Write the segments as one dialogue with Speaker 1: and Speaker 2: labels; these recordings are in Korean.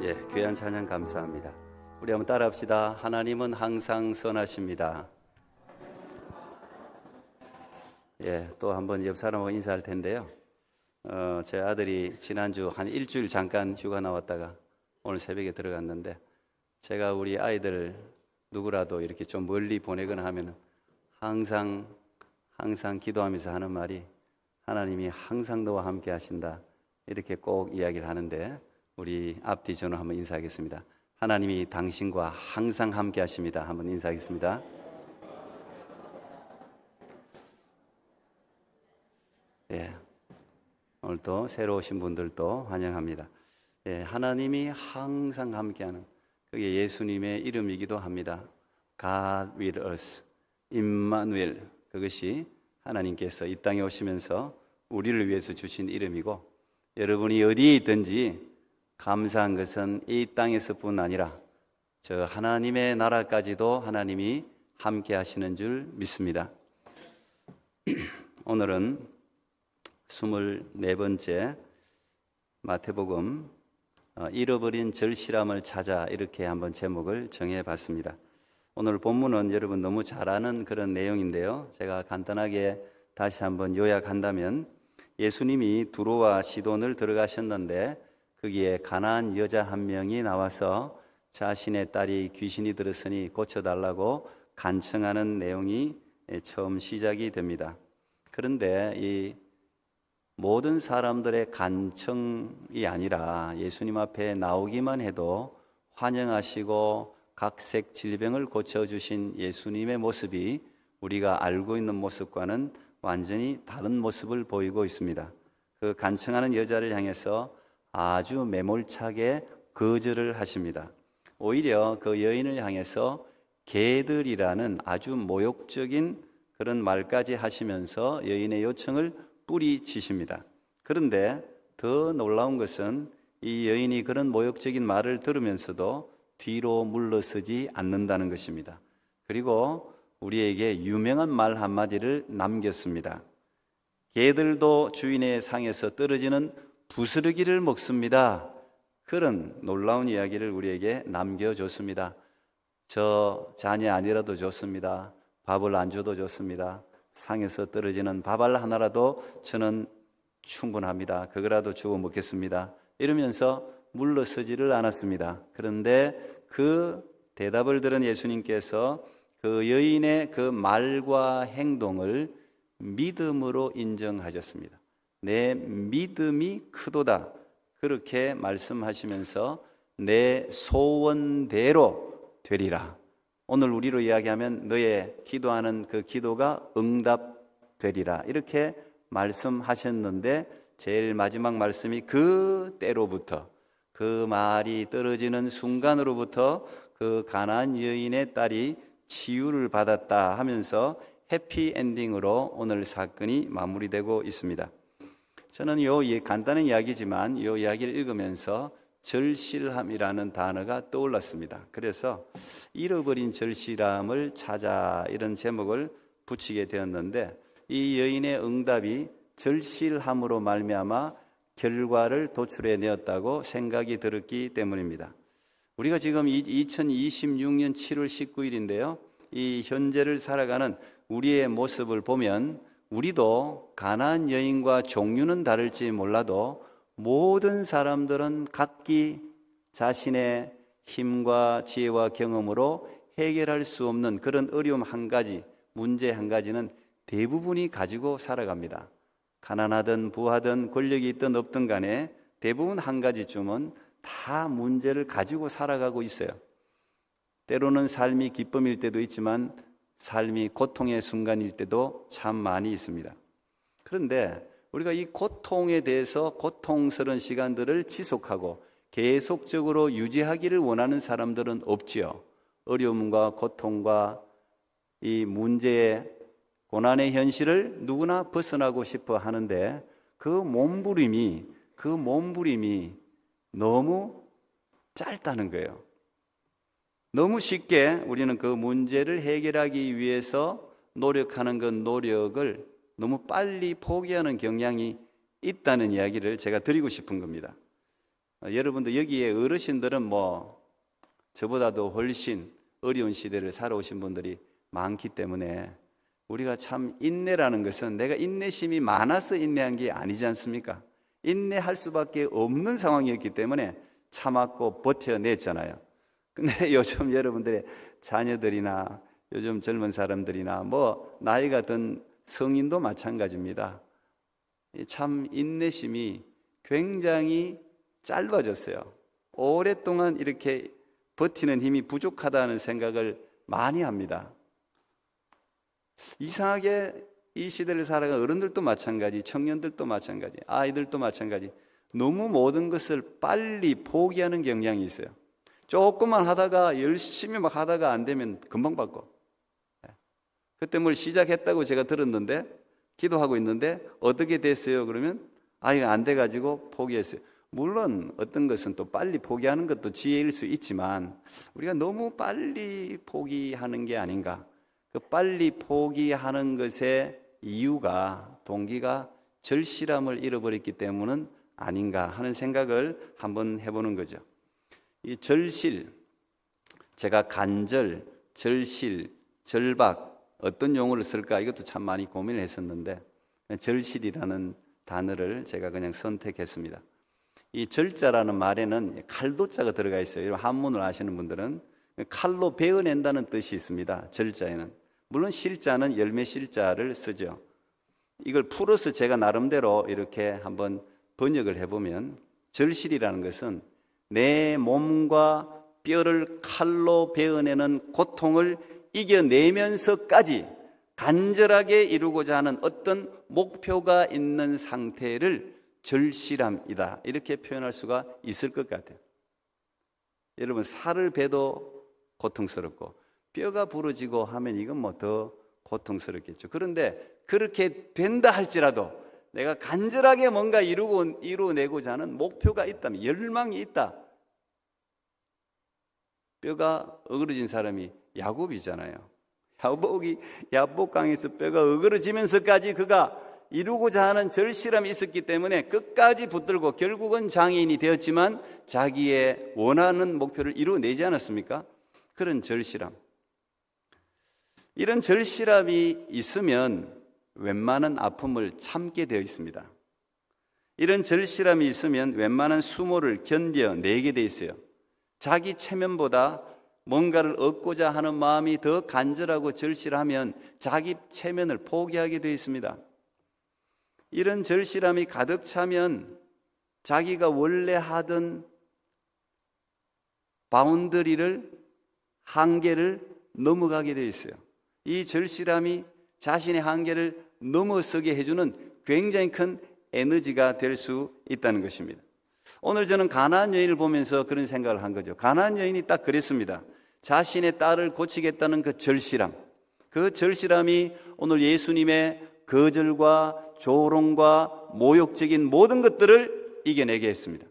Speaker 1: 예, 귀한 찬양 감사합니다. 우리 한번 따라합시다. 하나님은 항상 선하십니다. 예, 또 한번 옆 사람하고 인사할 텐데요. 제 아들이 지난주 한 일주일 잠깐 휴가 나왔다가 오늘 새벽에 들어갔는데, 제가 우리 아이들 누구라도 이렇게 좀 멀리 보내거나 하면 항상 기도하면서 하는 말이, 하나님이 항상 너와 함께 하신다, 이렇게 꼭 이야기를 하는데, 우리 앞뒤 저는 한번 인사하겠습니다. 하나님이 당신과 항상 함께 하십니다. 한번 인사하겠습니다. 예, 오늘 또 새로 오신 분들도 환영합니다. 예, 하나님이 항상 함께하는, 그게 예수님의 이름이기도 합니다. God with us, 임마누엘. 그것이 하나님께서 이 땅에 오시면서 우리를 위해서 주신 이름이고, 여러분이 어디에 있든지 감사한 것은 이 땅에서뿐 아니라 저 하나님의 나라까지도 하나님이 함께 하시는 줄 믿습니다. 오늘은 24번째 마태복음 잃어버린 절실함을 찾아, 이렇게 한번 제목을 정해봤습니다. 오늘 본문은 여러분 너무 잘 아는 그런 내용인데요, 제가 간단하게 다시 한번 요약한다면, 예수님이 두로와 시돈을 들어가셨는데 거기에 가나안 여자 한 명이 나와서 자신의 딸이 귀신이 들었으니 고쳐달라고 간청하는 내용이 처음 시작이 됩니다. 그런데 이 모든 사람들의 간청이 아니라 예수님 앞에 나오기만 해도 환영하시고 각색 질병을 고쳐주신 예수님의 모습이 우리가 알고 있는 모습과는 완전히 다른 모습을 보이고 있습니다. 그 간청하는 여자를 향해서 아주 매몰차게 거절을 하십니다. 오히려 그 여인을 향해서 개들이라는 아주 모욕적인 그런 말까지 하시면서 여인의 요청을 뿌리치십니다. 그런데 더 놀라운 것은 이 여인이 그런 모욕적인 말을 들으면서도 뒤로 물러서지 않는다는 것입니다. 그리고 우리에게 유명한 말 한마디를 남겼습니다. 개들도 주인의 상에서 떨어지는 부스러기를 먹습니다. 그런 놀라운 이야기를 우리에게 남겨줬습니다. 저 자녀 아니라도 좋습니다. 밥을 안 줘도 좋습니다. 상에서 떨어지는 밥알 하나라도 저는 충분합니다. 그거라도 주워 먹겠습니다. 이러면서 물러서지를 않았습니다. 그런데 그 대답을 들은 예수님께서 그 여인의 그 말과 행동을 믿음으로 인정하셨습니다. 내 믿음이 크도다, 그렇게 말씀하시면서 내 소원대로 되리라. 오늘 우리로 이야기하면 너의 기도하는 그 기도가 응답되리라, 이렇게 말씀하셨는데, 제일 마지막 말씀이 그 때로부터, 그 말이 떨어지는 순간으로부터 그 가나안 여인의 딸이 치유를 받았다 하면서 해피엔딩으로 오늘 사건이 마무리되고 있습니다. 저는 간단한 이야기지만 이 이야기를 읽으면서 절실함이라는 단어가 떠올랐습니다. 그래서 잃어버린 절실함을 찾아, 이런 제목을 붙이게 되었는데, 이 여인의 응답이 절실함으로 말미암아 결과를 도출해내었다고 생각이 들었기 때문입니다. 우리가 지금 2026년 7월 19일인데요 이 현재를 살아가는 우리의 모습을 보면 우리도 가나안 여인과 종류는 다를지 몰라도 모든 사람들은 각기 자신의 힘과 지혜와 경험으로 해결할 수 없는 그런 어려움 한 가지, 문제 한 가지는 대부분이 가지고 살아갑니다. 가난하든 부하든 권력이 있든 없든 간에 대부분 한 가지쯤은 다 문제를 가지고 살아가고 있어요. 때로는 삶이 기쁨일 때도 있지만 삶이 고통의 순간일 때도 참 많이 있습니다. 그런데 우리가 이 고통에 대해서 고통스러운 시간들을 지속하고 계속적으로 유지하기를 원하는 사람들은 없지요. 어려움과 고통과 이 문제의 고난의 현실을 누구나 벗어나고 싶어 하는데, 그 몸부림이 너무 짧다는 거예요. 너무 쉽게 우리는 그 문제를 해결하기 위해서 노력하는 그 노력을 너무 빨리 포기하는 경향이 있다는 이야기를 제가 드리고 싶은 겁니다. 여러분도 여기에 어르신들은 뭐 저보다도 훨씬 어려운 시대를 살아오신 분들이 많기 때문에 우리가 참 인내라는 것은 내가 인내심이 많아서 인내한 게 아니지 않습니까? 인내할 수밖에 없는 상황이었기 때문에 참았고 버텨냈잖아요. 근데 요즘 여러분들의 자녀들이나 요즘 젊은 사람들이나 뭐 나이가 든 성인도 마찬가지입니다. 참 인내심이 굉장히 짧아졌어요. 오랫동안 이렇게 버티는 힘이 부족하다는 생각을 많이 합니다. 이상하게 이 시대를 살아가는 어른들도 마찬가지, 청년들도 마찬가지, 아이들도 마찬가지, 너무 모든 것을 빨리 포기하는 경향이 있어요. 조금만 하다가 열심히 막 하다가 안 되면 금방 바꿔. 그때 뭘 시작했다고 제가 들었는데 기도하고 있는데 어떻게 됐어요? 그러면 이거 안 돼가지고 포기했어요. 물론 어떤 것은 또 빨리 포기하는 것도 지혜일 수 있지만 우리가 너무 빨리 포기하는 게 아닌가. 그 빨리 포기하는 것의 이유가 동기가 절실함을 잃어버렸기 때문은 아닌가 하는 생각을 한번 해보는 거죠. 이 절실, 제가 간절, 절실, 절박 어떤 용어를 쓸까 이것도 참 많이 고민을 했었는데 절실이라는 단어를 제가 그냥 선택했습니다. 이 절자라는 말에는 칼도자가 들어가 있어요. 한문을 아시는 분들은 칼로 베어낸다는 뜻이 있습니다. 절자에는. 물론 실자는 열매 실자를 쓰죠. 이걸 풀어서 제가 나름대로 이렇게 한번 번역을 해보면 절실이라는 것은 내 몸과 뼈를 칼로 베어내는 고통을 이겨내면서까지 간절하게 이루고자 하는 어떤 목표가 있는 상태를 절실함이다. 이렇게 표현할 수가 있을 것 같아요. 여러분 살을 베도 고통스럽고 뼈가 부러지고 하면 이건 뭐 더 고통스럽겠죠. 그런데 그렇게 된다 할지라도 내가 간절하게 뭔가 이루어내고자 하는 목표가 있다면 열망이 있다. 뼈가 어그러진 사람이 야곱이잖아요. 야복강에서 뼈가 어그러지면서까지 그가 이루고자 하는 절실함이 있었기 때문에 끝까지 붙들고 결국은 장애인이 되었지만 자기의 원하는 목표를 이루어내지 않았습니까? 그런 절실함. 이런 절실함이 있으면 웬만한 아픔을 참게 되어 있습니다. 이런 절실함이 있으면 웬만한 수모를 견뎌내게 되어 있어요. 자기 체면보다 뭔가를 얻고자 하는 마음이 더 간절하고 절실하면 자기 체면을 포기하게 되어 있습니다. 이런 절실함이 가득 차면 자기가 원래 하던 바운더리를 한계를 넘어가게 되어 있어요. 이 절실함이 자신의 한계를 넘어서게 해주는 굉장히 큰 에너지가 될 수 있다는 것입니다. 오늘 저는 가나안 여인을 보면서 그런 생각을 한 거죠. 가나안 여인이 딱 그랬습니다. 자신의 딸을 고치겠다는 그 절실함이 오늘 예수님의 거절과 조롱과 모욕적인 모든 것들을 이겨내게 했습니다.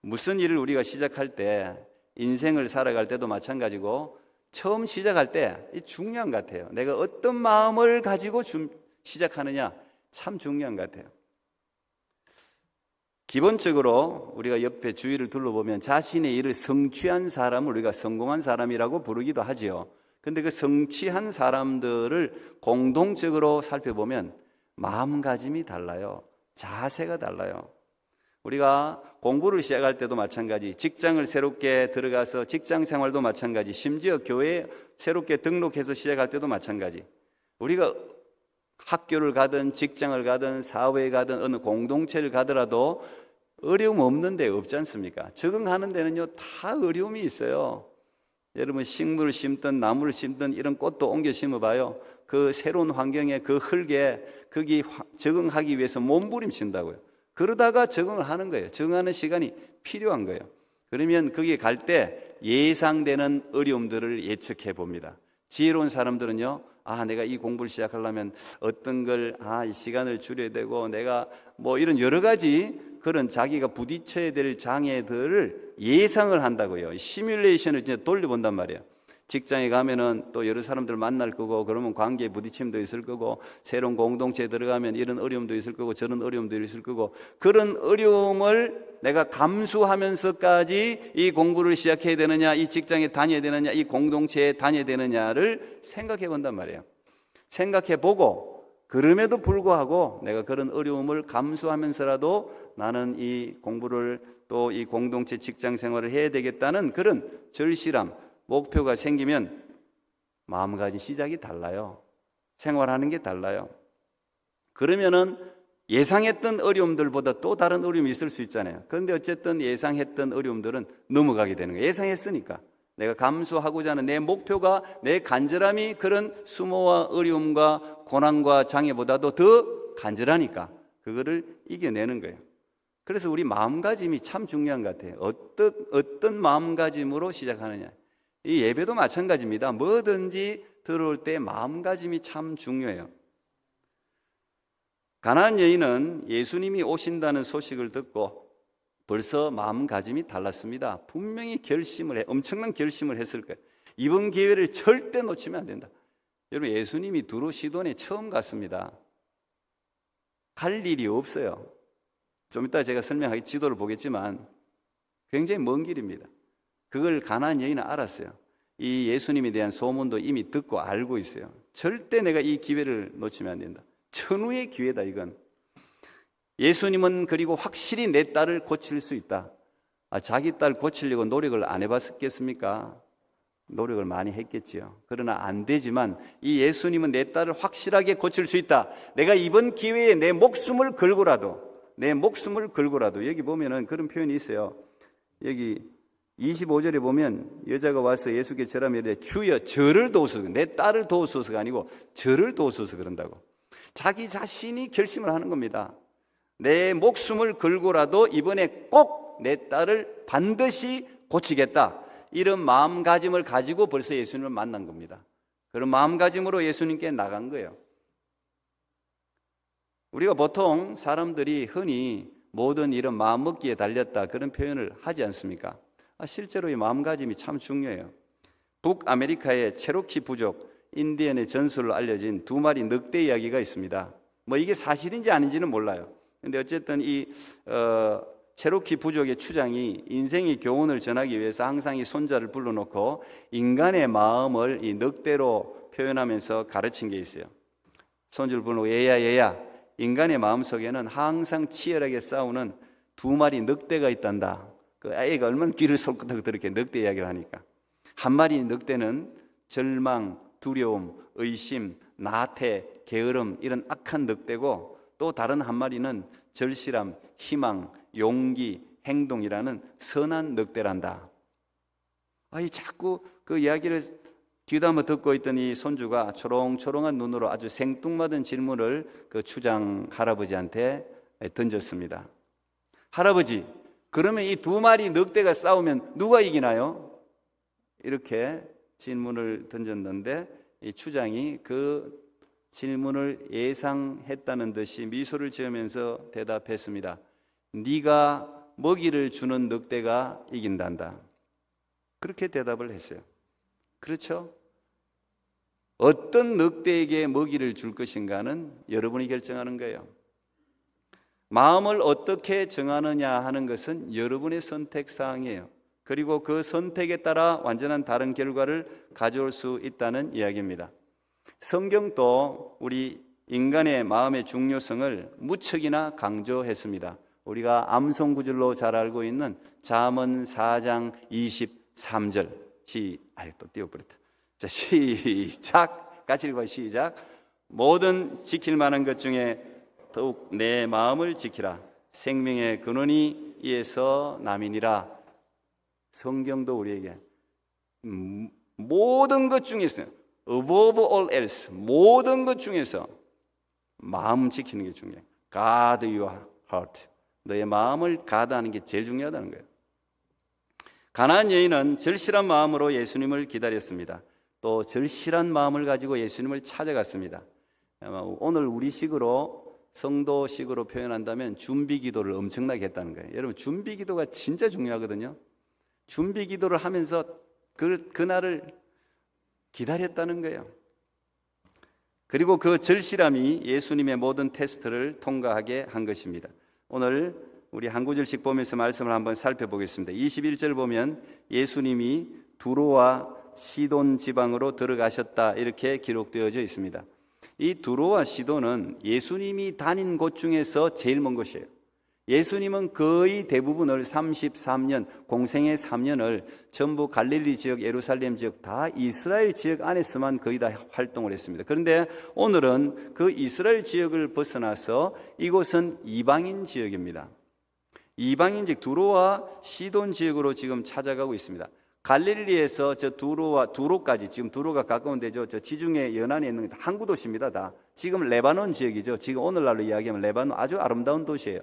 Speaker 1: 무슨 일을 우리가 시작할 때, 인생을 살아갈 때도 마찬가지고 처음 시작할 때 중요한 것 같아요. 내가 어떤 마음을 가지고 시작하느냐 참 중요한 것 같아요. 기본적으로 우리가 옆에 주위를 둘러보면 자신의 일을 성취한 사람을 우리가 성공한 사람이라고 부르기도 하지요. 근데 그 성취한 사람들을 공동적으로 살펴보면 마음가짐이 달라요. 자세가 달라요. 우리가 공부를 시작할 때도 마찬가지, 직장을 새롭게 들어가서 직장 생활도 마찬가지, 심지어 교회에 새롭게 등록해서 시작할 때도 마찬가지. 우리가 학교를 가든 직장을 가든 사회에 가든 어느 공동체를 가더라도 어려움 없는 데 없지 않습니까? 적응하는 데는요 다 어려움이 있어요. 여러분 식물을 심든 나무를 심든 이런 꽃도 옮겨 심어봐요. 그 새로운 환경에 그 흙에 거기 적응하기 위해서 몸부림친다고요. 그러다가 적응을 하는 거예요. 적응하는 시간이 필요한 거예요. 그러면 거기에 갈 때 예상되는 어려움들을 예측해 봅니다. 지혜로운 사람들은요, 내가 이 공부를 시작하려면 어떤 걸, 이 시간을 줄여야 되고, 내가 뭐 이런 여러 가지 그런 자기가 부딪혀야 될 장애들을 예상을 한다고요. 시뮬레이션을 이제 돌려본단 말이에요. 직장에 가면은 또 여러 사람들 만날 거고, 그러면 관계에 부딪힘도 있을 거고, 새로운 공동체에 들어가면 이런 어려움도 있을 거고, 저런 어려움도 있을 거고, 그런 어려움을 내가 감수하면서까지 이 공부를 시작해야 되느냐, 이 직장에 다녀야 되느냐, 이 공동체에 다녀야 되느냐를 생각해 본단 말이에요. 생각해 보고, 그럼에도 불구하고 내가 그런 어려움을 감수하면서라도 나는 이 공부를, 또 이 공동체 직장 생활을 해야 되겠다는 그런 절실함, 목표가 생기면 마음가짐 시작이 달라요. 생활하는 게 달라요. 그러면은 예상했던 어려움들보다 또 다른 어려움이 있을 수 있잖아요. 그런데 어쨌든 예상했던 어려움들은 넘어가게 되는 거예요. 예상했으니까. 내가 감수하고자 하는 내 목표가, 내 간절함이 그런 수모와 어려움과 고난과 장애보다도 더 간절하니까 그거를 이겨내는 거예요. 그래서 우리 마음가짐이 참 중요한 것 같아요. 어떤 마음가짐으로 시작하느냐. 이 예배도 마찬가지입니다. 뭐든지 들어올 때 마음가짐이 참 중요해요. 가나안 여인은 예수님이 오신다는 소식을 듣고 벌써 마음가짐이 달랐습니다. 분명히 엄청난 결심을 했을 거예요. 이번 기회를 절대 놓치면 안 된다. 여러분, 예수님이 두로 시돈에 처음 갔습니다. 갈 일이 없어요. 좀 이따 제가 설명하기 지도를 보겠지만 굉장히 먼 길입니다. 그걸 가나안 여인은 알았어요. 이 예수님에 대한 소문도 이미 듣고 알고 있어요. 절대 내가 이 기회를 놓치면 안 된다. 천우의 기회다 이건. 예수님은 그리고 확실히 내 딸을 고칠 수 있다. 자기 딸 고치려고 노력을 안 해봤겠습니까? 노력을 많이 했겠지요. 그러나 안 되지만 이 예수님은 내 딸을 확실하게 고칠 수 있다. 내가 이번 기회에 내 목숨을 걸고라도 여기 보면은 그런 표현이 있어요. 여기 25절에 보면 여자가 와서 예수께 절하며 이르되 주여 저를 도우소서, 내 딸을 도우소서가 아니고 저를 도우소서 그런다고. 자기 자신이 결심을 하는 겁니다. 내 목숨을 걸고라도 이번에 꼭 내 딸을 반드시 고치겠다. 이런 마음가짐을 가지고 벌써 예수님을 만난 겁니다. 그런 마음가짐으로 예수님께 나간 거예요. 우리가 보통 사람들이 흔히 모든 일은 마음먹기에 달렸다 그런 표현을 하지 않습니까? 실제로 이 마음가짐이 참 중요해요. 북아메리카의 체로키 부족 인디언의 전설로 알려진 두 마리 늑대 이야기가 있습니다. 이게 사실인지 아닌지는 몰라요. 근데 어쨌든 이 체로키 부족의 추장이 인생의 교훈을 전하기 위해서 항상 이 손자를 불러놓고 인간의 마음을 이 늑대로 표현하면서 가르친 게 있어요. 손주를 불러놓고 얘야 인간의 마음 속에는 항상 치열하게 싸우는 두 마리 늑대가 있단다. 그 아이가 얼마나 귀를 솔깃하고 그렇게 늑대 이야기를 하니까. 한 마리 늑대는 절망, 두려움, 의심, 나태, 게으름 이런 악한 늑대고, 또 다른 한 마리는 절실함, 희망, 용기, 행동이라는 선한 늑대란다. 이 자꾸 그 이야기를 귀담아 듣고 있던 이 손주가 초롱초롱한 눈으로 아주 생뚱맞은 질문을 그 추장 할아버지한테 던졌습니다. 할아버지, 그러면 이 두 마리 늑대가 싸우면 누가 이기나요? 이렇게 질문을 던졌는데 이 추장이 그 질문을 예상했다는 듯이 미소를 지으면서 대답했습니다. 네가 먹이를 주는 늑대가 이긴단다. 그렇게 대답을 했어요. 그렇죠? 어떤 늑대에게 먹이를 줄 것인가는 여러분이 결정하는 거예요. 마음을 어떻게 정하느냐 하는 것은 여러분의 선택사항이에요. 그리고 그 선택에 따라 완전한 다른 결과를 가져올 수 있다는 이야기입니다. 성경도 우리 인간의 마음의 중요성을 무척이나 강조했습니다. 우리가 암송구절로 잘 알고 있는 잠언 4장 23절 또 띄워버렸다. 자, 시작. 같이 읽어요. 시작. 모든 지킬 만한 것 중에 더욱 내 마음을 지키라. 생명의 근원이 이에서 남이니라. 성경도 우리에게 모든 것 중에서 above all else, 모든 것 중에서 마음 지키는 게 중요해요. Guard your heart. 너의 마음을 가다하는 게 제일 중요하다는 거예요. 가나안 여인은 절실한 마음으로 예수님을 기다렸습니다. 또 절실한 마음을 가지고 예수님을 찾아갔습니다. 오늘 우리식으로 성도식으로 표현한다면 준비 기도를 엄청나게 했다는 거예요. 여러분, 준비 기도가 진짜 중요하거든요. 준비 기도를 하면서 그날을 기다렸다는 거예요. 그리고 그 절실함이 예수님의 모든 테스트를 통과하게 한 것입니다. 오늘 우리 한 구절씩 보면서 말씀을 한번 살펴보겠습니다. 21절 보면 예수님이 두로와 시돈 지방으로 들어가셨다 이렇게 기록되어져 있습니다. 이 두로와 시돈은 예수님이 다닌 곳 중에서 제일 먼 곳이에요. 예수님은 거의 대부분을 33년, 공생의 3년을 전부 갈릴리 지역, 예루살렘 지역, 다 이스라엘 지역 안에서만 거의 다 활동을 했습니다. 그런데 오늘은 그 이스라엘 지역을 벗어나서 이곳은 이방인 지역입니다. 이방인 즉 두로와 시돈 지역으로 지금 찾아가고 있습니다. 갈릴리에서 저 두로까지, 지금 두로가 가까운 데죠. 저 지중해 연안에 있는 항구 도시입니다. 다 지금 레바논 지역이죠. 지금 오늘날로 이야기하면 레바논 아주 아름다운 도시예요.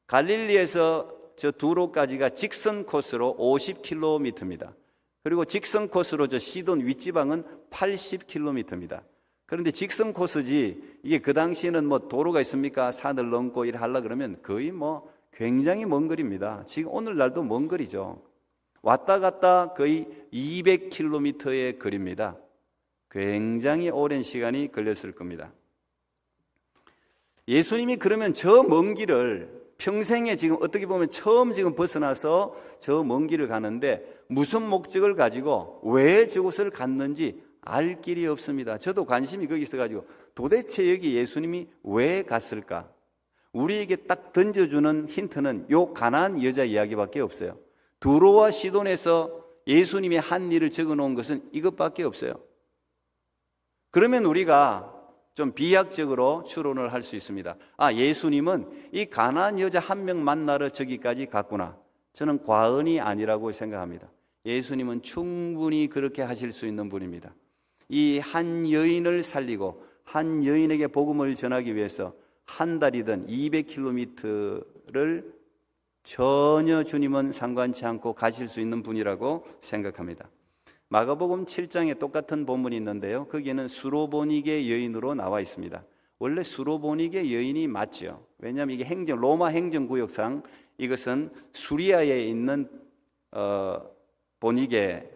Speaker 1: 갈릴리에서 저 두로까지가 직선 코스로 50km입니다. 그리고 직선 코스로 저 시돈 윗지방은 80km입니다. 그런데 직선 코스지 이게 그 당시에는 뭐 도로가 있습니까? 산을 넘고 이래 하려 그러면 거의 뭐 굉장히 먼 거리입니다. 지금 오늘날도 먼 거리죠. 왔다 갔다 거의 200km의 거리입니다. 굉장히 오랜 시간이 걸렸을 겁니다. 예수님이 그러면 저 먼 길을 평생에 지금 어떻게 보면 처음 지금 벗어나서 저 먼 길을 가는데 무슨 목적을 가지고 왜 저곳을 갔는지 알 길이 없습니다. 저도 관심이 거기 있어가지고 도대체 여기 예수님이 왜 갔을까? 우리에게 딱 던져주는 힌트는 요 가나안 여자 이야기밖에 없어요. 두로와 시돈에서 예수님이 한 일을 적어놓은 것은 이것밖에 없어요. 그러면 우리가 좀 비약적으로 추론을 할 수 있습니다. 아, 예수님은 이 가나안 여자 한 명 만나러 저기까지 갔구나. 저는 과언이 아니라고 생각합니다. 예수님은 충분히 그렇게 하실 수 있는 분입니다. 이 한 여인을 살리고 한 여인에게 복음을 전하기 위해서 한 달이든 200km를 전혀 주님은 상관치 않고 가실 수 있는 분이라고 생각합니다. 마가복음 7장에 똑같은 본문이 있는데요. 거기에는 수로보니게 여인으로 나와 있습니다. 원래 수로보니게 여인이 맞죠. 왜냐하면 이게 로마 행정구역상 이것은 수리아에 있는 보니게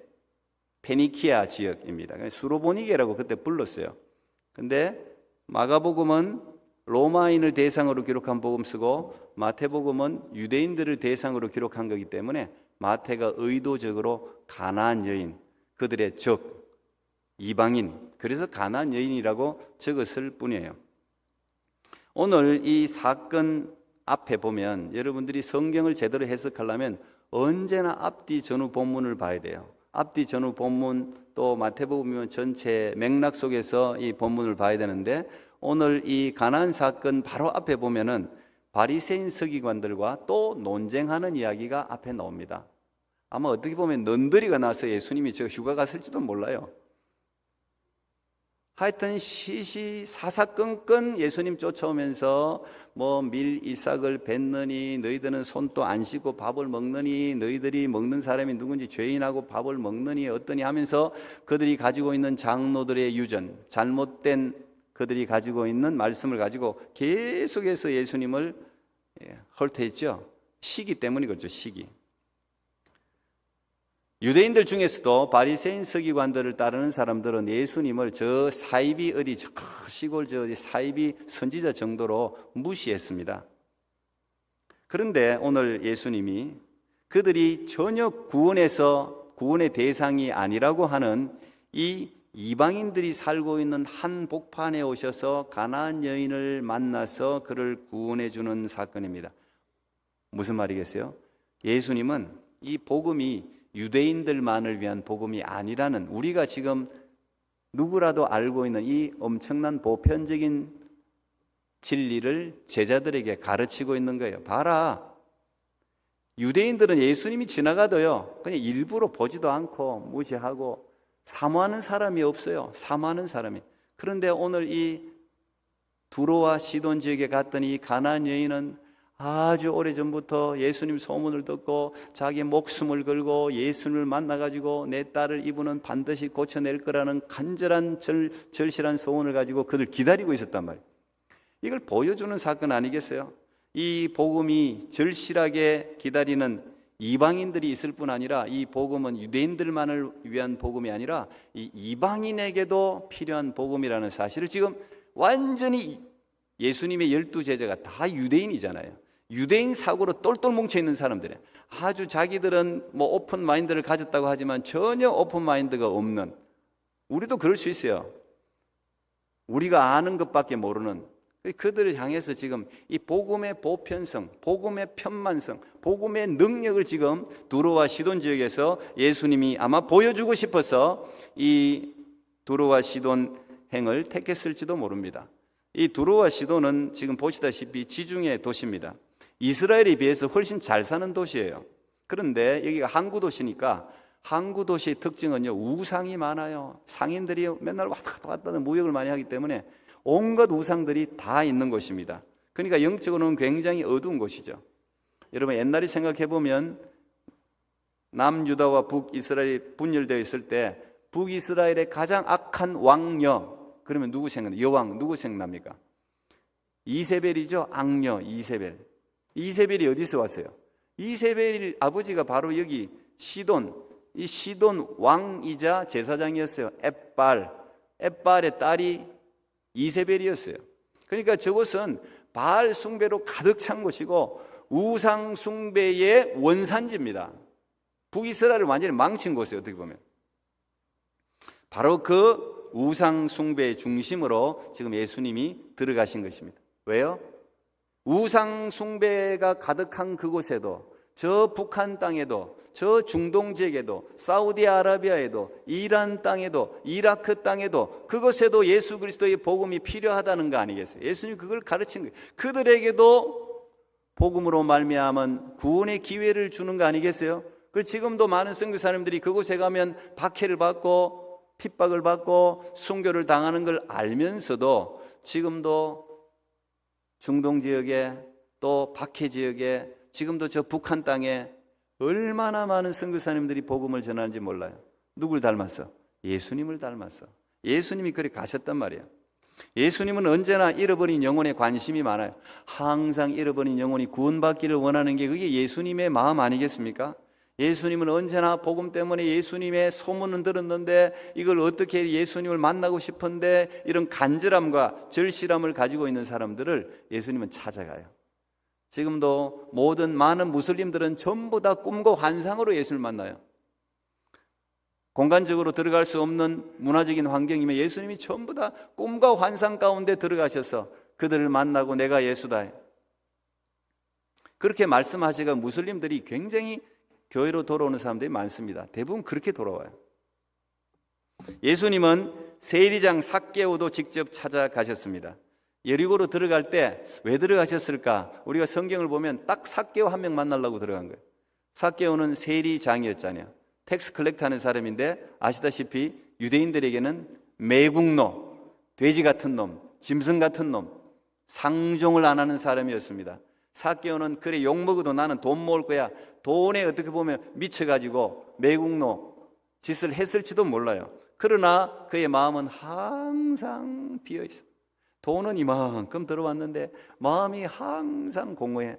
Speaker 1: 페니키아 지역입니다. 수로보니게라고 그때 불렀어요. 근데 마가복음은 로마인을 대상으로 기록한 복음 쓰고 마태복음은 유대인들을 대상으로 기록한 거기 때문에 마태가 의도적으로 가나안 여인, 그들의 적, 이방인, 그래서 가나안 여인이라고 적었을 뿐이에요. 오늘 이 사건 앞에 보면 여러분들이 성경을 제대로 해석하려면 언제나 앞뒤 전후 본문을 봐야 돼요. 앞뒤 전후 본문 또 마태복음이면 전체 맥락 속에서 이 본문을 봐야 되는데 오늘 이 가나안 사건 바로 앞에 보면은 바리새인 서기관들과 또 논쟁하는 이야기가 앞에 나옵니다. 아마 어떻게 보면 넌더리가 나서 예수님이 저 휴가 갔을지도 몰라요. 하여튼 사사건건 예수님 쫓아오면서 뭐 밀 이삭을 뱉느니 너희들은 손도 안 씻고 밥을 먹느니 너희들이 먹는 사람이 누군지 죄인하고 밥을 먹느니 어떠니 하면서 그들이 가지고 있는 장로들의 유전, 잘못된 그들이 가지고 있는 말씀을 가지고 계속해서 예수님을 헐뜯었죠. 시기 때문이겠죠. 시기. 유대인들 중에서도 바리새인 서기관들을 따르는 사람들은 예수님을 저 사이비 어디 저 시골 저 사이비 선지자 정도로 무시했습니다. 그런데 오늘 예수님이 그들이 전혀 구원의 대상이 아니라고 하는 이 이방인들이 살고 있는 한 복판에 오셔서 가나안 여인을 만나서 그를 구원해 주는 사건입니다. 무슨 말이겠어요? 예수님은 이 복음이 유대인들만을 위한 복음이 아니라는, 우리가 지금 누구라도 알고 있는 이 엄청난 보편적인 진리를 제자들에게 가르치고 있는 거예요. 봐라, 유대인들은 예수님이 지나가도요 그냥 일부러 보지도 않고 무시하고 사모하는 사람이 없어요. 사모하는 사람이. 그런데 오늘 이 두로와 시돈 지역에 갔더니 가나안 여인은 아주 오래전부터 예수님 소문을 듣고 자기 목숨을 걸고 예수님을 만나가지고 내 딸을 이분은 반드시 고쳐낼 거라는 간절한 절실한 소원을 가지고 그들 기다리고 있었단 말이에요. 이걸 보여주는 사건 아니겠어요? 이 복음이 절실하게 기다리는 이방인들이 있을 뿐 아니라 이 복음은 유대인들만을 위한 복음이 아니라 이 이방인에게도 필요한 복음이라는 사실을 지금 완전히 예수님의 12제자가 다 유대인이잖아요. 유대인 사고로 똘똘 뭉쳐있는 사람들이에요. 아주 자기들은 뭐 오픈 마인드를 가졌다고 하지만 전혀 오픈 마인드가 없는, 우리도 그럴 수 있어요. 우리가 아는 것밖에 모르는 그들을 향해서 지금 이 복음의 보편성, 복음의 편만성, 복음의 능력을 지금 두로와 시돈 지역에서 예수님이 아마 보여주고 싶어서 이 두로와 시돈 행을 택했을지도 모릅니다. 이 두로와 시돈은 지금 보시다시피 지중해 도시입니다. 이스라엘에 비해서 훨씬 잘 사는 도시예요. 그런데 여기가 항구 도시니까 항구 도시의 특징은요, 우상이 많아요. 상인들이 맨날 왔다 갔다 무역을 많이 하기 때문에 온갖 우상들이 다 있는 곳입니다. 그러니까 영적으로는 굉장히 어두운 곳이죠. 여러분 옛날에 생각해 보면 남유다와 북이스라엘이 분열되어 있을 때 북이스라엘의 가장 악한 왕녀, 그러면 누구 생각나요? 여왕 누구 생각납니까? 이세벨이죠. 악녀 이세벨. 이세벨이 어디서 왔어요? 이세벨 아버지가 바로 여기 시돈, 이 시돈 왕이자 제사장이었어요. 엣발의 딸이 이세벨이었어요. 그러니까 저곳은 바알 숭배로 가득 찬 곳이고 우상 숭배의 원산지입니다. 북이스라엘을 완전히 망친 곳이에요. 어떻게 보면 바로 그 우상 숭배의 중심으로 지금 예수님이 들어가신 것입니다. 왜요? 우상 숭배가 가득한 그곳에도, 저 북한 땅에도, 저 중동 지역에도, 사우디아라비아에도, 이란 땅에도, 이라크 땅에도, 그곳에도 예수 그리스도의 복음이 필요하다는 거 아니겠어요? 예수님이 그걸 가르친 거예요. 그들에게도 복음으로 말미암은 구원의 기회를 주는 거 아니겠어요? 그리고 지금도 많은 선교사님들이 그곳에 가면 박해를 받고 핍박을 받고 순교를 당하는 걸 알면서도 지금도 중동 지역에, 또 박해 지역에, 지금도 저 북한 땅에 얼마나 많은 선교사님들이 복음을 전하는지 몰라요. 누굴 닮았어? 예수님을 닮았어. 예수님이 그리 가셨단 말이에요. 예수님은 언제나 잃어버린 영혼에 관심이 많아요. 항상 잃어버린 영혼이 구원받기를 원하는 게 그게 예수님의 마음 아니겠습니까? 예수님은 언제나 복음 때문에 예수님의 소문은 들었는데 이걸 어떻게 예수님을 만나고 싶은데 이런 간절함과 절실함을 가지고 있는 사람들을 예수님은 찾아가요. 지금도 모든 많은 무슬림들은 전부 다 꿈과 환상으로 예수를 만나요. 공간적으로 들어갈 수 없는 문화적인 환경이면 예수님이 전부 다 꿈과 환상 가운데 들어가셔서 그들을 만나고 내가 예수다, 그렇게 말씀하시가 무슬림들이 굉장히 교회로 돌아오는 사람들이 많습니다. 대부분 그렇게 돌아와요. 예수님은 세리장 삭개오도 직접 찾아가셨습니다. 여리고로 들어갈 때 왜 들어가셨을까? 우리가 성경을 보면 딱 삭개오 한 명 만나려고 들어간 거예요. 삭개오는 세리장이었잖아요. 텍스 컬렉트 하는 사람인데 아시다시피 유대인들에게는 매국노, 돼지 같은 놈, 짐승 같은 놈, 상종을 안 하는 사람이었습니다. 삭개오는 그래 욕먹어도 나는 돈 모을 거야, 돈에 어떻게 보면 미쳐가지고 매국노 짓을 했을지도 몰라요. 그러나 그의 마음은 항상 비어있어. 돈은 이만큼 들어왔는데 마음이 항상 공허해.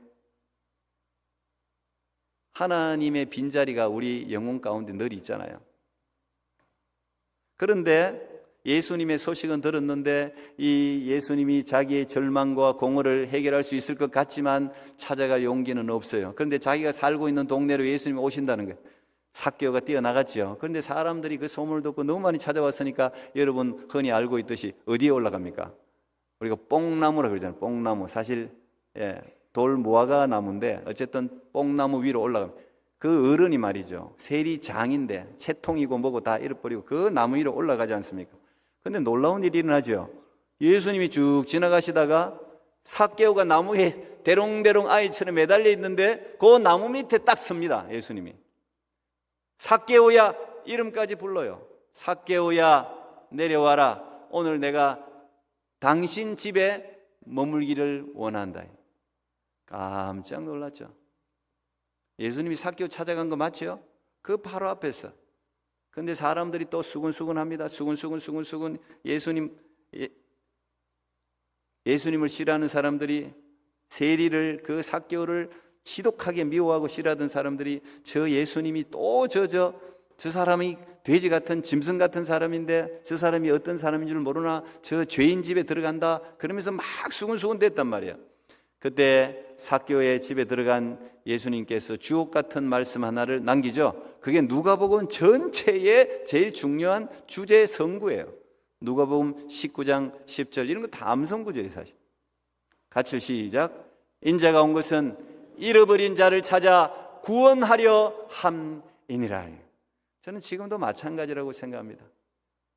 Speaker 1: 하나님의 빈자리가 우리 영혼 가운데 늘 있잖아요. 그런데 예수님의 소식은 들었는데 이 예수님이 자기의 절망과 공허를 해결할 수 있을 것 같지만 찾아갈 용기는 없어요. 그런데 자기가 살고 있는 동네로 예수님이 오신다는 거예요. 삭개오가 뛰어나갔죠. 그런데 사람들이 그 소문을 듣고 너무 많이 찾아왔으니까 여러분 흔히 알고 있듯이 어디에 올라갑니까? 우리가 뽕나무라 그러잖아요. 뽕나무. 사실 돌 무화과 나무인데 어쨌든 뽕나무 위로 올라갑니다. 그 어른이 말이죠, 세리장인데 채통이고 뭐고 다 잃어버리고 그 나무 위로 올라가지 않습니까? 근데 놀라운 일이 일어나죠. 예수님이 쭉 지나가시다가 삭개오가 나무에 대롱대롱 아이처럼 매달려 있는데 그 나무 밑에 딱 섭니다. 예수님이. 삭개오야 이름까지 불러요. 삭개오야 내려와라. 오늘 내가 당신 집에 머물기를 원한다. 깜짝 놀랐죠. 예수님이 삭개오 찾아간 거 맞죠? 그 바로 앞에서. 근데 사람들이 또 수근수근합니다. 수근수근 예수님을 싫어하는 사람들이 세리를, 그 삭개오를 지독하게 미워하고 싫어하던 사람들이 저 예수님이 또 저 사람이 돼지 같은 짐승 같은 사람인데 저 사람이 어떤 사람인 줄 모르나 저 죄인 집에 들어간다 그러면서 막 수근수근 됐단 말이에요. 그때 삭개오의 집에 들어간 예수님께서 주옥 같은 말씀 하나를 남기죠. 그게 누가복음 전체의 제일 중요한 주제 성구예요. 누가복음 19장 10절 이런 거 다 암성구절이에요. 사실 같이 시작. 인자가 온 것은 잃어버린 자를 찾아 구원하려 함이니라. 저는 지금도 마찬가지라고 생각합니다.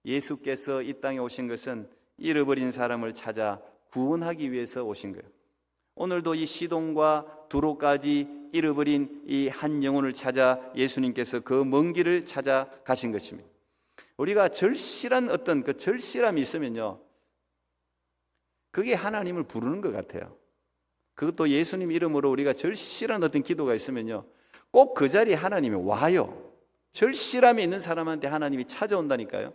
Speaker 1: 예수께서 이 땅에 오신 것은 잃어버린 사람을 찾아 구원하기 위해서 오신 거예요. 오늘도 이 시돈과 두로까지 잃어버린 이 한 영혼을 찾아 예수님께서 그 먼 길을 찾아 가신 것입니다. 우리가 절실한 어떤 그 절실함이 있으면요, 그게 하나님을 부르는 것 같아요. 그것도 예수님 이름으로 우리가 절실한 어떤 기도가 있으면요, 꼭 그 자리에 하나님이 와요. 절실함이 있는 사람한테 하나님이 찾아온다니까요.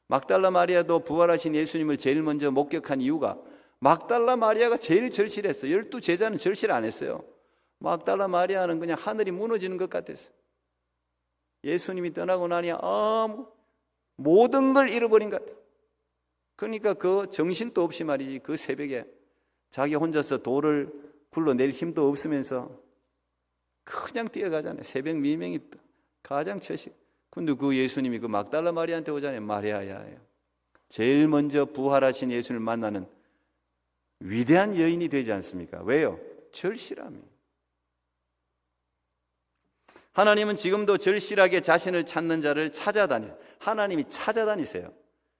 Speaker 1: 막달라 마리아도 부활하신 예수님을 제일 먼저 목격한 이유가 막달라 마리아가 제일 절실했어요. 12 제자는 절실 안 했어요. 막달라 마리아는 그냥 하늘이 무너지는 것 같았어요. 예수님이 떠나고 나니 모든 걸 잃어버린 것 같아요. 그러니까 그 정신도 없이 말이지, 그 새벽에 자기 혼자서 돌을 굴러낼 힘도 없으면서 그냥 뛰어가잖아요. 새벽 미명이 가장 처식. 근데 그 예수님이 그 막달라 마리아한테 오잖아요. 마리아야. 제일 먼저 부활하신 예수님을 만나는 위대한 여인이 되지 않습니까? 왜요? 절실함이. 하나님은 지금도 절실하게 자신을 찾는 자를 찾아다니세요. 하나님이 찾아다니세요.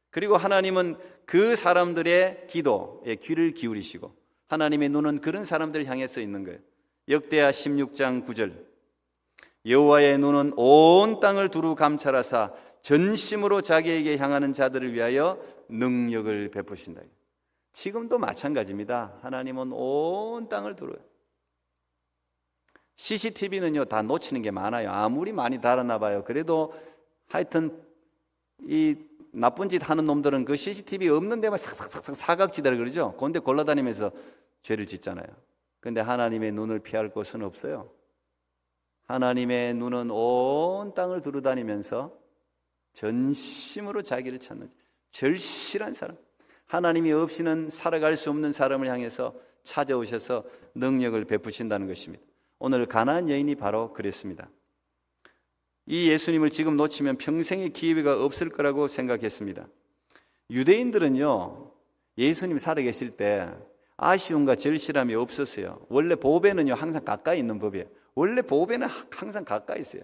Speaker 1: 그리고 하나님은 그 사람들의 기도에 귀를 기울이시고 하나님의 눈은 그런 사람들을 향해서 있는 거예요. 역대하 16장 9절. 여호와의 눈은 온 땅을 두루 감찰하사 전심으로 자기에게 향하는 자들을 위하여 능력을 베푸신다. 지금도 마찬가지입니다. 하나님은 온 땅을 두루. CCTV는요 다 놓치는 게 많아요. 아무리 많이 달았나 봐요. 그래도 하여튼 이 나쁜 짓 하는 놈들은 그 CCTV 없는 데만 삭삭삭삭 사각지대를 그러죠. 그런데 골라다니면서 죄를 짓잖아요. 그런데 하나님의 눈을 피할 곳은 없어요. 하나님의 눈은 온 땅을 두루다니면서 전심으로 자기를 찾는 절실한 사람, 하나님이 없이는 살아갈 수 없는 사람을 향해서 찾아오셔서 능력을 베푸신다는 것입니다. 오늘 가나안 여인이 바로 그랬습니다. 이 예수님을 지금 놓치면 평생의 기회가 없을 거라고 생각했습니다. 유대인들은요, 예수님 살아계실 때 아쉬움과 절실함이 없었어요. 원래 보배는요 항상 가까이 있는 법이에요. 원래 보배는 항상 가까이 있어요.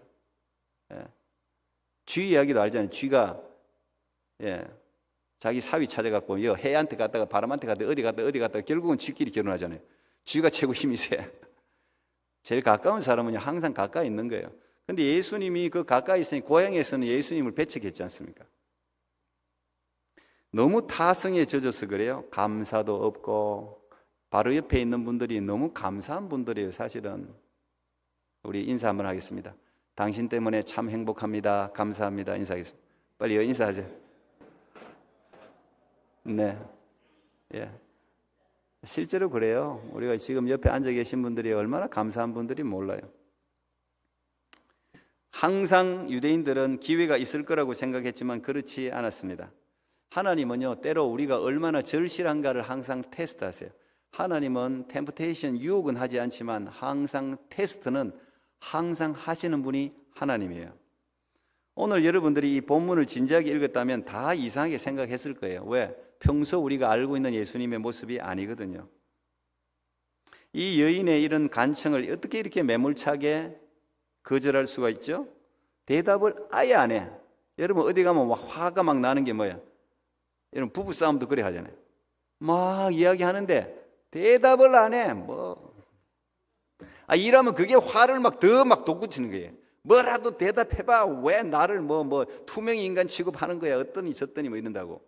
Speaker 1: 쥐 이야기도 알잖아요. 쥐가 자기 사위 찾아갖고 해한테 갔다가 바람한테 갔다가 어디 갔다가 결국은 쥐끼리 결혼하잖아요. 쥐가 최고 힘이 세. 제일 가까운 사람은요 항상 가까이 있는 거예요. 근데 예수님이 그 가까이 있으니 고향에서는 예수님을 배척했지 않습니까? 너무 타성에 젖어서 그래요. 감사도 없고 바로 옆에 있는 분들이 너무 감사한 분들이에요. 사실은 우리 인사 한번 하겠습니다. 당신 때문에 참 행복합니다. 감사합니다. 인사하겠습니다. 빨리요, 인사하세요. 네, 예, 실제로 그래요. 우리가 지금 옆에 앉아 계신 분들이 얼마나 감사한 분들이 몰라요. 항상 유대인들은 기회가 있을 거라고 생각했지만 그렇지 않았습니다. 하나님은요 때로 우리가 얼마나 절실한가를 항상 테스트하세요. 하나님은 템프테이션, 유혹은 하지 않지만 항상 테스트는 항상 하시는 분이 하나님이에요. 오늘 여러분들이 이 본문을 진지하게 읽었다면 다 이상하게 생각했을 거예요. 왜? 평소 우리가 알고 있는 예수님의 모습이 아니거든요. 이 여인의 이런 간청을 어떻게 이렇게 매몰차게 거절할 수가 있죠? 대답을 아예 안 해. 여러분 어디 가면 화가 막 나는 게 뭐야? 여러분 부부싸움도 그래 하잖아요. 막 이야기하는데 대답을 안 해. 이러면 그게 화를 더 돋구치는 거예요. 뭐라도 대답해봐. 왜 나를 투명 인간 취급하는 거야. 어떠니 저떠니 이런다고.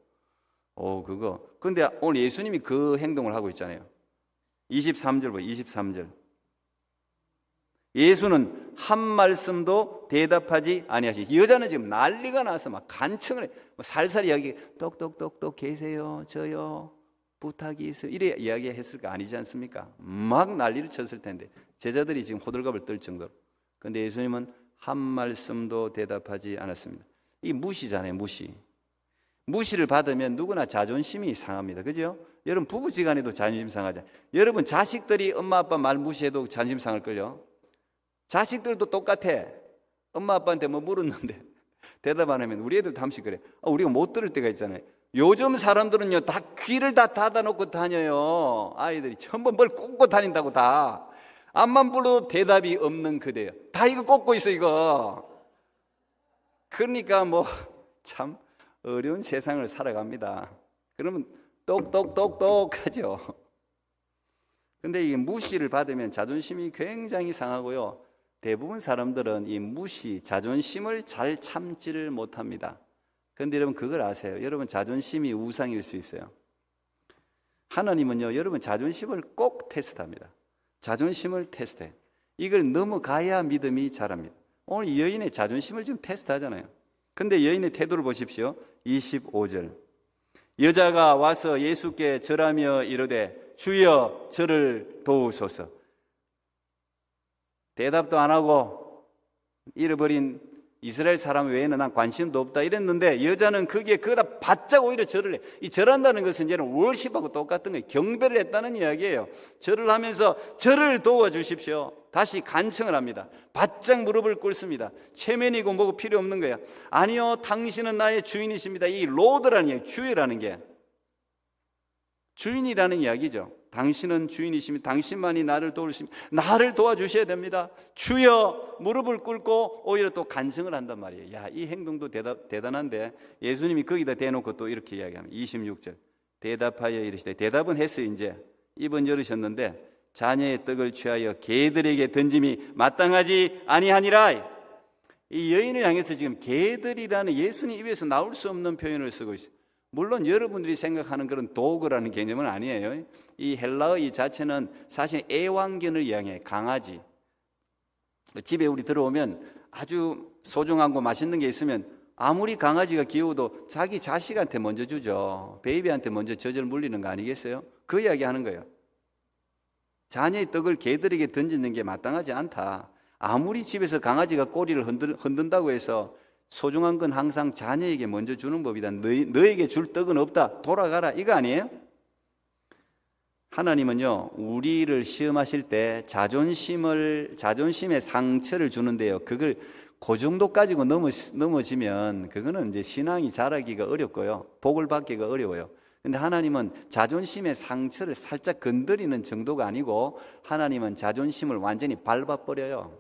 Speaker 1: 그거. 근데 오늘 예수님이 그 행동을 하고 있잖아요. 23절 봐. 23절. 예수는 한 말씀도 대답하지 아니하시니. 여자는 지금 난리가 나서 막 간청을 해. 살살 이야기. 똑똑똑똑 계세요. 저요. 부탁이 있어. 이래 이야기했을 거 아니지 않습니까? 막 난리를 쳤을 텐데 제자들이 지금 호들갑을 떨 정도로. 근데 예수님은 한 말씀도 대답하지 않았습니다. 이 무시잖아요, 무시. 무시를 받으면 누구나 자존심이 상합니다. 그죠? 여러분 부부지간에도 자존심 상하죠. 여러분 자식들이 엄마 아빠 말 무시해도 자존심 상할걸요. 자식들도 똑같아. 엄마 아빠한테 뭐 물었는데 대답 안 하면 우리 애들도 한 번씩 그래. 우리가 못 들을 때가 있잖아요. 요즘 사람들은요 다 귀를 다 닫아놓고 다녀요. 아이들이 전부 뭘 꽂고 다닌다고 다. 앞만 불러도 대답이 없는 그대요. 다 이거 꽂고 있어 이거. 그러니까 뭐 참 어려운 세상을 살아갑니다. 그러면 똑똑똑똑하죠. 근데 이 무시를 받으면 자존심이 굉장히 상하고요. 대부분 사람들은 이 무시, 자존심을 잘 참지를 못합니다. 그런데 여러분 그걸 아세요? 여러분 자존심이 우상일 수 있어요. 하나님은요 여러분 자존심을 꼭 테스트합니다. 자존심을 테스트해. 이걸 넘어가야 믿음이 자랍니다. 오늘 이 여인의 자존심을 지금 테스트하잖아요. 근데 여인의 태도를 보십시오. 25절. 여자가 와서 예수께 절하며 이르되 주여 저를 도우소서. 대답도 안 하고 잃어버린 이스라엘 사람 외에는 난 관심도 없다 이랬는데 여자는 거기에 그거다 바짝 오히려 절을 해. 이 절한다는 것은 이제는 월십하고 똑같은 거예요. 경배를 했다는 이야기예요. 절을 하면서 저를 도와주십시오. 다시 간청을 합니다. 바짝 무릎을 꿇습니다. 체면이고 뭐고 필요 없는 거예요. 아니요, 당신은 나의 주인이십니다. 이 로드라는 이야기, 주의라는 게 주인이라는 이야기죠. 당신은 주인이십니다. 당신만이 나를 도우십니다. 나를 도와주셔야 됩니다. 주여 무릎을 꿇고 오히려 또 간청을 한단 말이에요. 야, 이 행동도 대단한데 예수님이 거기다 대놓고 또 이렇게 이야기합니다. 26절. 대답하여 이르시되, 대답은 했어요. 이제 입은 열으셨는데 자녀의 떡을 취하여 개들에게 던짐이 마땅하지 아니하니라. 이 여인을 향해서 지금 개들이라는 예수님 입에서 나올 수 없는 표현을 쓰고 있어요. 물론 여러분들이 생각하는 그런 도그라는 개념은 아니에요. 이 헬라어 이 자체는 사실 애완견을 이야기해요. 강아지. 집에 우리 들어오면 아주 소중한 거 맛있는 게 있으면 아무리 강아지가 귀여워도 자기 자식한테 먼저 주죠. 베이비한테 먼저 젖을 물리는 거 아니겠어요? 그 이야기 하는 거예요. 자녀의 떡을 개들에게 던지는 게 마땅하지 않다. 아무리 집에서 강아지가 꼬리를 흔든다고 해서 소중한 건 항상 자녀에게 먼저 주는 법이다. 너에게 줄 떡은 없다. 돌아가라. 이거 아니에요? 하나님은요, 우리를 시험하실 때 자존심의 상처를 주는데요. 그걸 그 정도 가지고 넘어지면 그거는 이제 신앙이 자라기가 어렵고요. 복을 받기가 어려워요. 근데 하나님은 자존심의 상처를 살짝 건드리는 정도가 아니고 하나님은 자존심을 완전히 밟아버려요.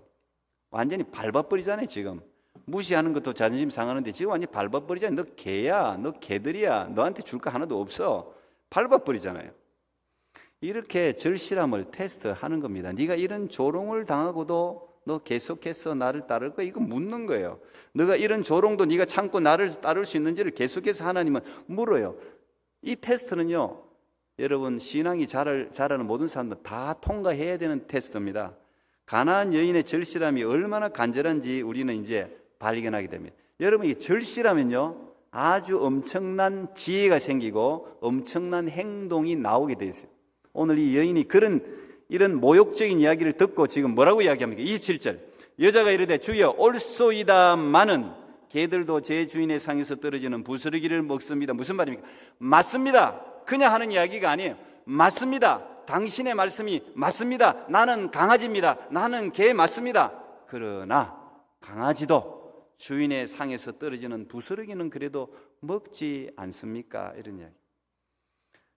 Speaker 1: 완전히 밟아버리잖아요, 지금. 무시하는 것도 자존심 상하는데 지금 완전히 밟아버리잖아요. 너 개야, 너 개들이야, 너한테 줄 거 하나도 없어. 밟아버리잖아요. 이렇게 절실함을 테스트하는 겁니다. 네가 이런 조롱을 당하고도 너 계속해서 나를 따를 거야? 이거 묻는 거예요. 너가 이런 조롱도 네가 참고 나를 따를 수 있는지를 계속해서 하나님은 물어요. 이 테스트는요, 여러분 신앙이 자라는 모든 사람들 다 통과해야 되는 테스트입니다. 가나안 여인의 절실함이 얼마나 간절한지 우리는 이제 발견하게 됩니다. 여러분 이 절실하면요 아주 엄청난 지혜가 생기고 엄청난 행동이 나오게 돼 있어요. 오늘 이 여인이 이런 모욕적인 이야기를 듣고 지금 뭐라고 이야기합니까? 27절. 여자가 이르되 주여 옳소이다마는 개들도 제 주인의 상에서 떨어지는 부스러기를 먹습니다. 무슨 말입니까? 맞습니다. 그냥 하는 이야기가 아니에요. 맞습니다. 당신의 말씀이 맞습니다. 나는 강아지입니다. 나는 개 맞습니다. 그러나 강아지도 주인의 상에서 떨어지는 부스러기는 그래도 먹지 않습니까? 이런 이야기.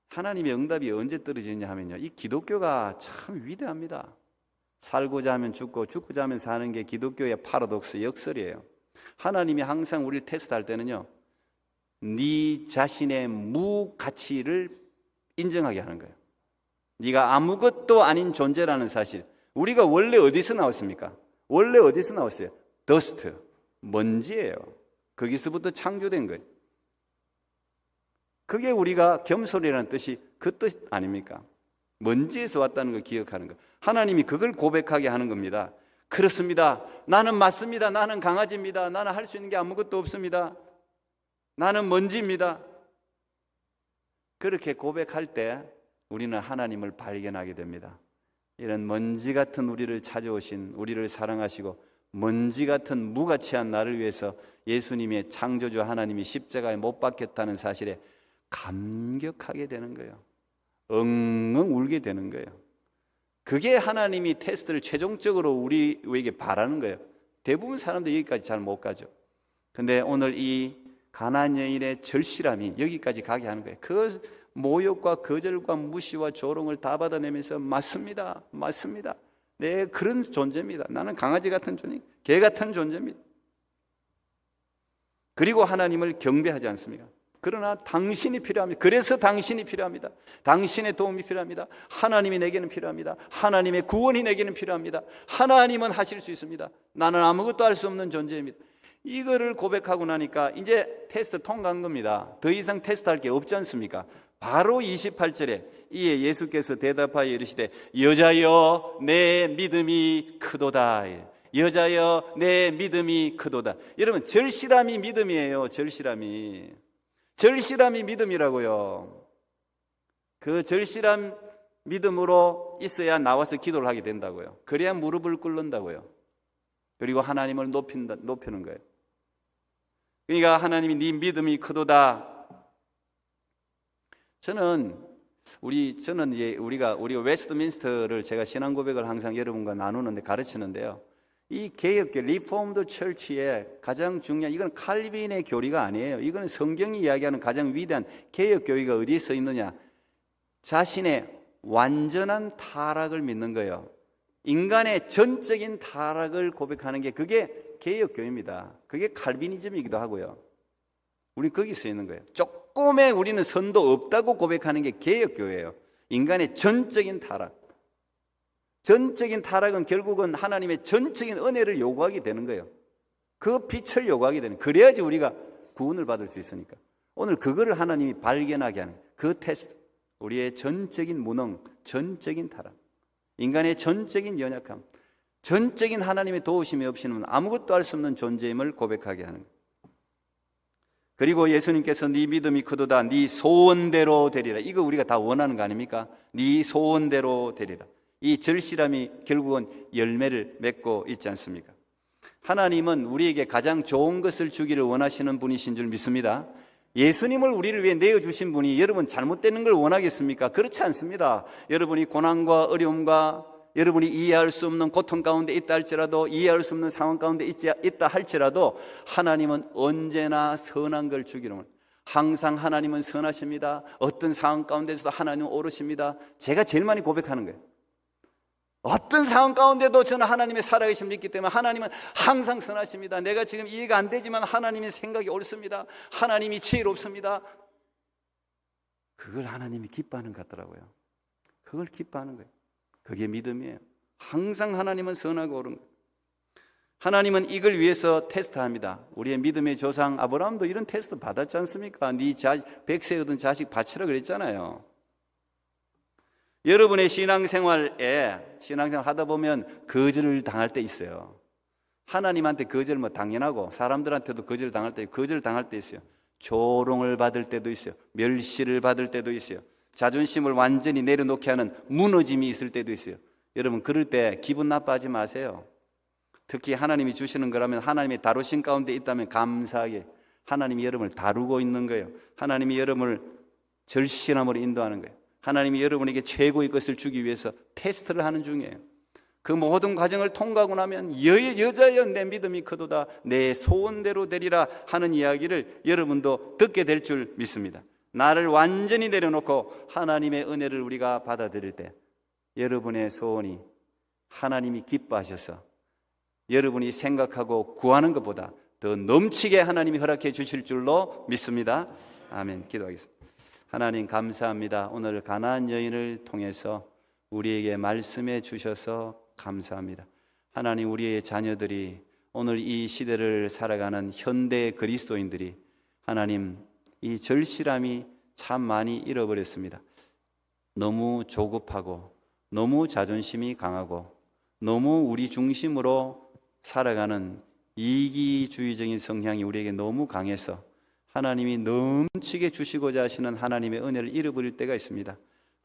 Speaker 1: 하나님의 응답이 언제 떨어지느냐 하면요, 이 기독교가 참 위대합니다. 살고자 하면 죽고 죽고자 하면 사는 게 기독교의 파라독스 역설이에요. 하나님이 항상 우리를 테스트할 때는요, 네 자신의 무가치를 인정하게 하는 거예요. 네가 아무것도 아닌 존재라는 사실. 우리가 원래 어디서 나왔습니까? 원래 어디서 나왔어요? 더스트, 먼지예요. 거기서부터 창조된 거예요. 그게 우리가 겸손이라는 뜻이 그 뜻 아닙니까? 먼지에서 왔다는 걸 기억하는 거. 하나님이 그걸 고백하게 하는 겁니다. 그렇습니다. 나는 맞습니다. 나는 강아지입니다. 나는 할 수 있는 게 아무것도 없습니다. 나는 먼지입니다. 그렇게 고백할 때 우리는 하나님을 발견하게 됩니다. 이런 먼지 같은 우리를 찾아오신, 우리를 사랑하시고 먼지 같은 무가치한 나를 위해서 예수님의 창조주 하나님이 십자가에 못 박혔다는 사실에 감격하게 되는 거예요. 엉엉 울게 되는 거예요. 그게 하나님이 테스트를 최종적으로 우리에게 바라는 거예요. 대부분 사람들이 여기까지 잘 못 가죠. 근데 오늘 이 가나안 여인의 절실함이 여기까지 가게 하는 거예요. 그 모욕과 거절과 무시와 조롱을 다 받아내면서 맞습니다. 맞습니다. 네, 그런 존재입니다. 나는 강아지 같은 존재, 개 같은 존재입니다. 그리고 하나님을 경배하지 않습니까? 그러나 당신이 필요합니다. 그래서 당신이 필요합니다. 당신의 도움이 필요합니다. 하나님이 내게는 필요합니다. 하나님의 구원이 내게는 필요합니다. 하나님은 하실 수 있습니다. 나는 아무것도 할 수 없는 존재입니다. 이거를 고백하고 나니까 이제 테스트 통과한 겁니다. 더 이상 테스트할 게 없지 않습니까? 바로 28절에 이에 예수께서 대답하여 이르시되 여자여 내 믿음이 크도다. 여자여 내 믿음이 크도다. 여러분, 절실함이 믿음이에요. 절실함이 믿음이라고요. 그 절실한 믿음으로 있어야 나와서 기도를 하게 된다고요. 그래야 무릎을 꿇는다고요. 그리고 하나님을 높이는 거예요. 그러니까 하나님이 네 믿음이 크도다. 저는 우리가 웨스트민스터를 제가 신앙 고백을 항상 여러분과 나누는데 가르치는데요. 이 개혁교 리폼드 처치의 가장 중요한, 이건 칼빈의 교리가 아니에요. 이건 성경이 이야기하는 가장 위대한 개혁 교리가 어디에 써 있느냐? 자신의 완전한 타락을 믿는 거예요. 인간의 전적인 타락을 고백하는 게 그게 개혁 교회입니다. 그게 칼비니즘이기도 하고요. 우리는 거기 써 있는 거예요. 조금의 우리는 선도 없다고 고백하는 게 개혁 교회예요. 인간의 전적인 타락. 전적인 타락은 결국은 하나님의 전적인 은혜를 요구하게 되는 거예요. 그 빛을 요구하게 되는 거예요. 그래야지 우리가 구원을 받을 수 있으니까. 오늘 그거를 하나님이 발견하게 하는 그 테스트. 우리의 전적인 무능, 전적인 타락, 인간의 전적인 연약함, 전적인 하나님의 도우심이 없이는 아무것도 할 수 없는 존재임을 고백하게 하는 거예요. 그리고 예수님께서 네 믿음이 크도다, 네 소원대로 되리라. 이거 우리가 다 원하는 거 아닙니까? 네 소원대로 되리라. 이 절실함이 결국은 열매를 맺고 있지 않습니까? 하나님은 우리에게 가장 좋은 것을 주기를 원하시는 분이신 줄 믿습니다. 예수님을 우리를 위해 내어주신 분이 여러분 잘못되는 걸 원하겠습니까? 그렇지 않습니다. 여러분이 고난과 어려움과 여러분이 이해할 수 없는 고통 가운데 있다 할지라도, 이해할 수 없는 상황 가운데 있다 할지라도 하나님은 언제나 선한 걸 주기를 원합니다. 항상 하나님은 선하십니다. 어떤 상황 가운데서도 하나님은 옳으십니다. 제가 제일 많이 고백하는 거예요. 어떤 상황 가운데도 저는 하나님의 살아계심을 믿기 때문에 하나님은 항상 선하십니다. 내가 지금 이해가 안 되지만 하나님의 생각이 옳습니다. 하나님이 지혜롭습니다. 그걸 하나님이 기뻐하는 것 같더라고요. 그걸 기뻐하는 거예요. 그게 믿음이에요. 항상 하나님은 선하고 옳은 거예요. 하나님은 이걸 위해서 테스트합니다. 우리의 믿음의 조상 아브라함도 이런 테스트 받았지 않습니까? 네 100세 얻은 자식 바치라 그랬잖아요. 여러분의 신앙생활 하다 보면 거절을 당할 때 있어요. 하나님한테 거절 당연하고 사람들한테도 거절 당할 때 있어요. 조롱을 받을 때도 있어요. 멸시를 받을 때도 있어요. 자존심을 완전히 내려놓게 하는 무너짐이 있을 때도 있어요. 여러분, 그럴 때 기분 나빠하지 마세요. 특히 하나님이 주시는 거라면, 하나님의 다루신 가운데 있다면 감사하게 하나님이 여러분을 다루고 있는 거예요. 하나님이 여러분을 절실함으로 인도하는 거예요. 하나님이 여러분에게 최고의 것을 주기 위해서 테스트를 하는 중이에요. 그 모든 과정을 통과하고 나면 여자여 내 믿음이 크도다, 내 소원대로 되리라 하는 이야기를 여러분도 듣게 될 줄 믿습니다. 나를 완전히 내려놓고 하나님의 은혜를 우리가 받아들일 때 여러분의 소원이 하나님이 기뻐하셔서 여러분이 생각하고 구하는 것보다 더 넘치게 하나님이 허락해 주실 줄로 믿습니다. 아멘. 기도하겠습니다. 하나님 감사합니다. 오늘 가나안 여인을 통해서 우리에게 말씀해 주셔서 감사합니다. 하나님, 우리의 자녀들이 오늘 이 시대를 살아가는 현대 그리스도인들이 하나님 이 절실함이 참 많이 잃어버렸습니다. 너무 조급하고 너무 자존심이 강하고 너무 우리 중심으로 살아가는 이기주의적인 성향이 우리에게 너무 강해서 하나님이 넘치게 주시고자 하시는 하나님의 은혜를 잃어버릴 때가 있습니다.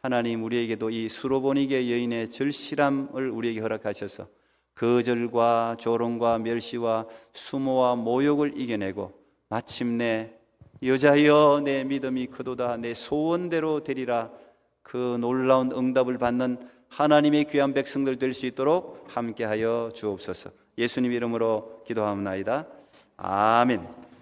Speaker 1: 하나님 우리에게도 이 수로보니게 여인의 절실함을 우리에게 허락하셔서 거절과 조롱과 멸시와 수모와 모욕을 이겨내고 마침내 여자여 내 믿음이 크도다 내 소원대로 되리라 그 놀라운 응답을 받는 하나님의 귀한 백성들 될 수 있도록 함께하여 주옵소서. 예수님 이름으로 기도하옵나이다. 아멘.